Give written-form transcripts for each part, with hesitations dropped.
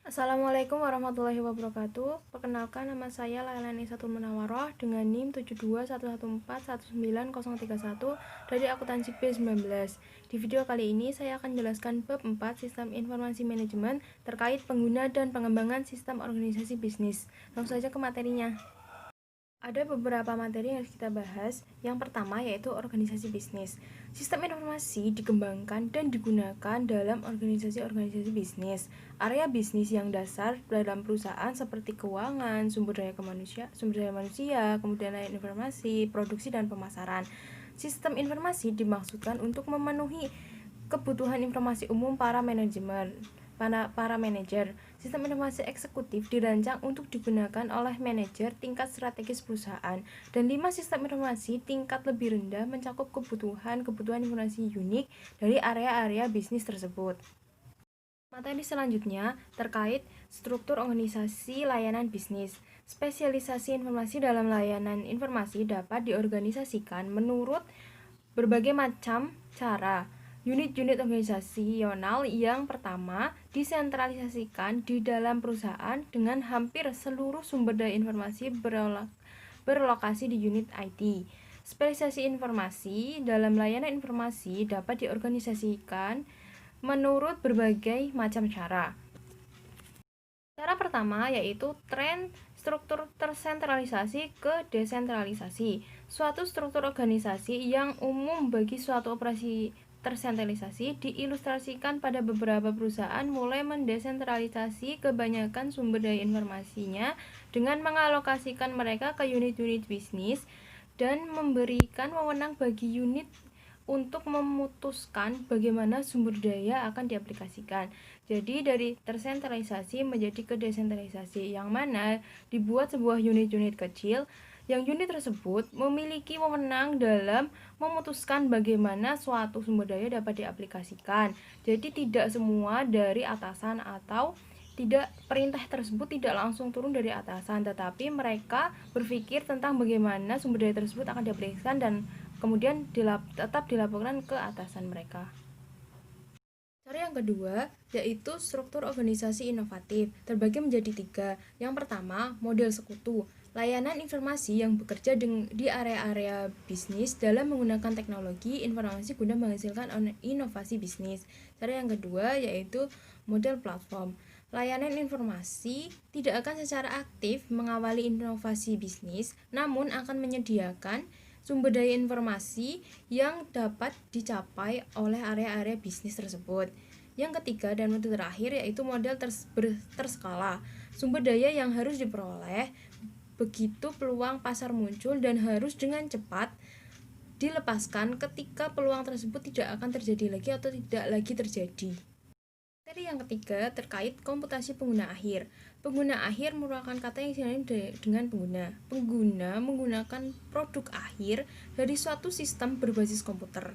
Assalamualaikum warahmatullahi wabarakatuh. Perkenalkan, nama saya Laila Nisatul Munawaroh dengan NIM 7211419031 dari akuntansi B19. Di video kali ini saya akan menjelaskan bab 4 Sistem Informasi Manajemen terkait pengguna dan pengembangan sistem organisasi bisnis. Langsung saja ke materinya. Ada beberapa materi yang harus kita bahas. Yang pertama yaitu organisasi bisnis. Sistem informasi dikembangkan dan digunakan dalam organisasi-organisasi bisnis. Area bisnis yang dasar dalam perusahaan seperti keuangan, sumber daya manusia, kemudian layanan informasi, produksi dan pemasaran. Sistem informasi dimaksudkan untuk memenuhi kebutuhan informasi umum para manajer. Sistem informasi eksekutif dirancang untuk digunakan oleh manajer tingkat strategis perusahaan, dan 5 sistem informasi tingkat lebih rendah mencakup kebutuhan informasi unik dari area-area bisnis tersebut. Materi selanjutnya terkait struktur organisasi layanan bisnis. Spesialisasi informasi dalam layanan informasi dapat diorganisasikan menurut berbagai macam cara. Unit-unit organisasional yang pertama disentralisasikan di dalam perusahaan dengan hampir seluruh sumber daya informasi berlokasi di unit IT. Spesialisasi informasi dalam layanan informasi dapat diorganisasikan menurut berbagai macam cara. Cara pertama yaitu tren struktur tersentralisasi ke desentralisasi. Suatu struktur organisasi yang umum bagi suatu operasi tersentralisasi diilustrasikan pada beberapa perusahaan mulai mendesentralisasi kebanyakan sumber daya informasinya dengan mengalokasikan mereka ke unit-unit bisnis dan memberikan wewenang bagi unit untuk memutuskan bagaimana sumber daya akan diaplikasikan. Jadi dari tersentralisasi menjadi ke desentralisasi, yang mana dibuat sebuah unit-unit kecil yang unit tersebut memiliki wewenang dalam memutuskan bagaimana suatu sumber daya dapat diaplikasikan. Jadi tidak semua dari atasan atau tidak, perintah tersebut tidak langsung turun dari atasan, tetapi mereka berpikir tentang bagaimana sumber daya tersebut akan diaplikasikan dan kemudian tetap dilaporkan ke atasan mereka. Cara yang kedua yaitu struktur organisasi inovatif, terbagi menjadi 3. Yang pertama, model sekutu, layanan informasi yang bekerja di area-area bisnis dalam menggunakan teknologi informasi guna menghasilkan inovasi bisnis. Cara yang kedua yaitu model platform, layanan informasi tidak akan secara aktif mengawali inovasi bisnis, namun akan menyediakan sumber daya informasi yang dapat dicapai oleh area-area bisnis tersebut. Yang ketiga dan metode terakhir yaitu model terskala, sumber daya yang harus diperoleh begitu peluang pasar muncul dan harus dengan cepat dilepaskan ketika peluang tersebut tidak akan terjadi lagi atau tidak lagi terjadi. Materi yang ketiga terkait komputasi pengguna akhir. Pengguna akhir merupakan kata yang sinonim dengan pengguna. Pengguna menggunakan produk akhir dari suatu sistem berbasis komputer.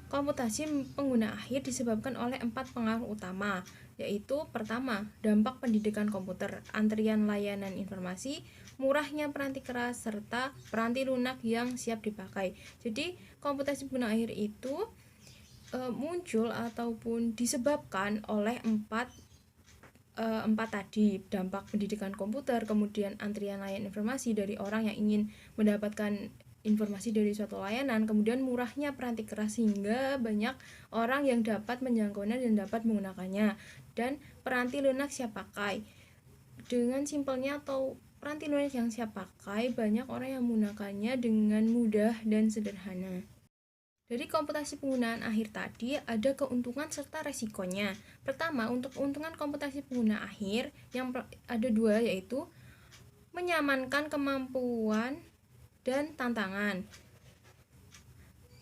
Komputasi pengguna akhir disebabkan oleh 4 pengaruh utama, yaitu pertama, dampak pendidikan komputer, antrian layanan informasi, murahnya peranti keras, serta peranti lunak yang siap dipakai. Jadi, komputasi pengguna akhir itu muncul ataupun disebabkan oleh empat tadi, dampak pendidikan komputer, kemudian antrian layanan informasi dari orang yang ingin mendapatkan informasi dari suatu layanan, kemudian murahnya peranti keras sehingga banyak orang yang dapat menjangkaunya dan dapat menggunakannya, dan peranti lunak siap pakai. Dengan simpelnya atau peranti lunak yang siap pakai, banyak orang yang menggunakannya dengan mudah dan sederhana. Dari komputasi penggunaan akhir tadi ada keuntungan serta resikonya. Pertama, untuk keuntungan komputasi pengguna akhir yang ada 2, yaitu menyamankan kemampuan dan tantangan.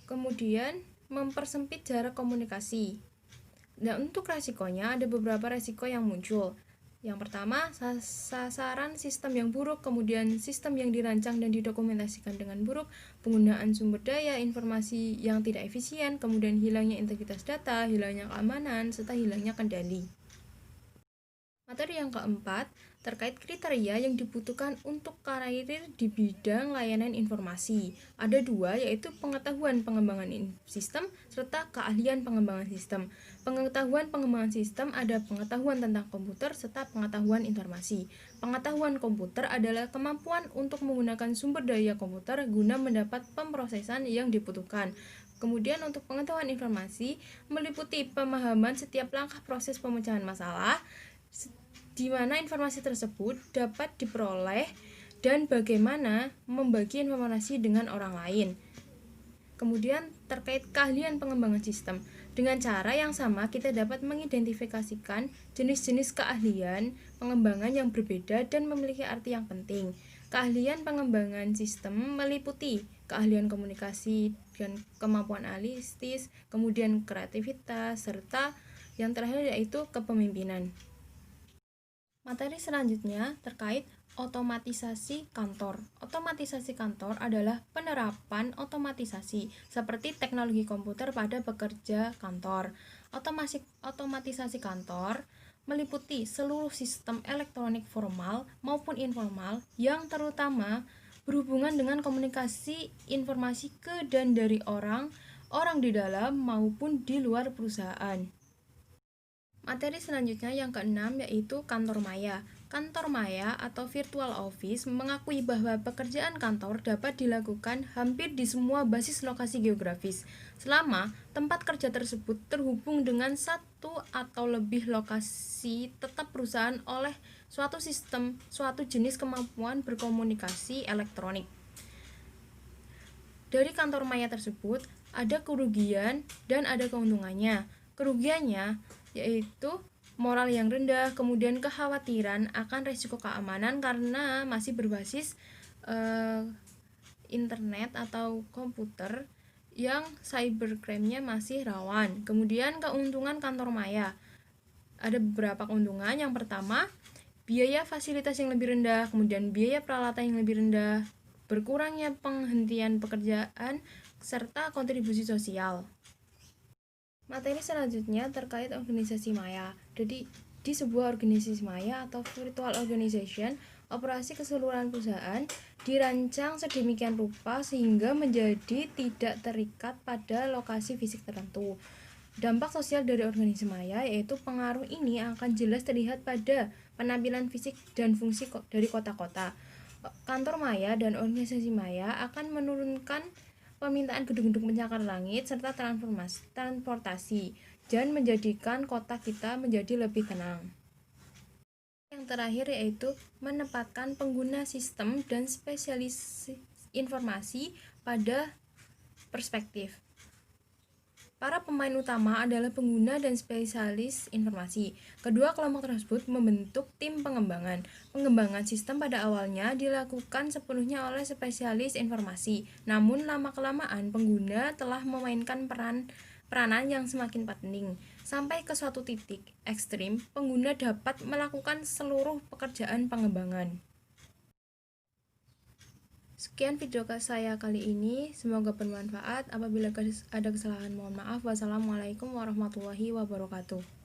Kemudian mempersempit jarak komunikasi. Dan untuk resikonya ada beberapa resiko yang muncul. Yang pertama, sasaran sistem yang buruk, kemudian sistem yang dirancang dan didokumentasikan dengan buruk, penggunaan sumber daya informasi yang tidak efisien, kemudian hilangnya integritas data, hilangnya keamanan, serta hilangnya kendali. Materi yang keempat, terkait kriteria yang dibutuhkan untuk karir di bidang layanan informasi. Ada dua, yaitu pengetahuan pengembangan sistem serta keahlian pengembangan sistem. Pengetahuan pengembangan sistem ada pengetahuan tentang komputer serta pengetahuan informasi. Pengetahuan komputer adalah kemampuan untuk menggunakan sumber daya komputer guna mendapat pemrosesan yang dibutuhkan. Kemudian untuk pengetahuan informasi meliputi pemahaman setiap langkah proses pemecahan masalah, di mana informasi tersebut dapat diperoleh dan bagaimana membagi informasi dengan orang lain. Kemudian terkait keahlian pengembangan sistem, dengan cara yang sama kita dapat mengidentifikasikan jenis-jenis keahlian pengembangan yang berbeda dan memiliki arti yang penting. Keahlian pengembangan sistem meliputi keahlian komunikasi dan kemampuan analitis, kemudian kreativitas, serta yang terakhir yaitu kepemimpinan. Materi selanjutnya terkait otomatisasi kantor. Otomatisasi kantor adalah penerapan otomatisasi seperti teknologi komputer pada pekerja kantor. Otomatisasi kantor meliputi seluruh sistem elektronik formal maupun informal yang terutama berhubungan dengan komunikasi informasi ke dan dari orang di dalam maupun di luar perusahaan. Materi selanjutnya yang keenam yaitu kantor maya. Kantor maya atau virtual office mengakui bahwa pekerjaan kantor dapat dilakukan hampir di semua basis lokasi geografis, selama tempat kerja tersebut terhubung dengan satu atau lebih lokasi tetap perusahaan oleh suatu sistem, suatu jenis kemampuan berkomunikasi elektronik. Dari kantor maya tersebut, ada kerugian dan ada keuntungannya. Kerugiannya yaitu moral yang rendah, kemudian kekhawatiran akan risiko keamanan karena masih berbasis internet atau komputer yang cybercrime-nya masih rawan. Kemudian keuntungan kantor maya, ada beberapa keuntungan. Yang pertama, biaya fasilitas yang lebih rendah, kemudian biaya peralatan yang lebih rendah, berkurangnya penghentian pekerjaan, serta kontribusi sosial. Materi selanjutnya terkait organisasi maya. Jadi, di sebuah organisasi maya atau virtual organization, operasi keseluruhan perusahaan dirancang sedemikian rupa sehingga menjadi tidak terikat pada lokasi fisik tertentu. Dampak sosial dari organisasi maya yaitu pengaruh ini akan jelas terlihat pada penampilan fisik dan fungsi dari kota-kota. Kantor maya dan organisasi maya akan menurunkan permintaan gedung-gedung pencakar langit serta transportasi dan menjadikan kota kita menjadi lebih tenang. Yang terakhir yaitu menempatkan pengguna sistem dan spesialis informasi pada perspektif. Para pemain utama adalah pengguna dan spesialis informasi. Kedua kelompok tersebut membentuk tim pengembangan. Pengembangan sistem pada awalnya dilakukan sepenuhnya oleh spesialis informasi. Namun lama-kelamaan pengguna telah memainkan peranan yang semakin penting. Sampai ke suatu titik ekstrim, pengguna dapat melakukan seluruh pekerjaan pengembangan. Sekian video saya kali ini, semoga bermanfaat. Apabila ada kesalahan mohon maaf. Wassalamualaikum warahmatullahi wabarakatuh.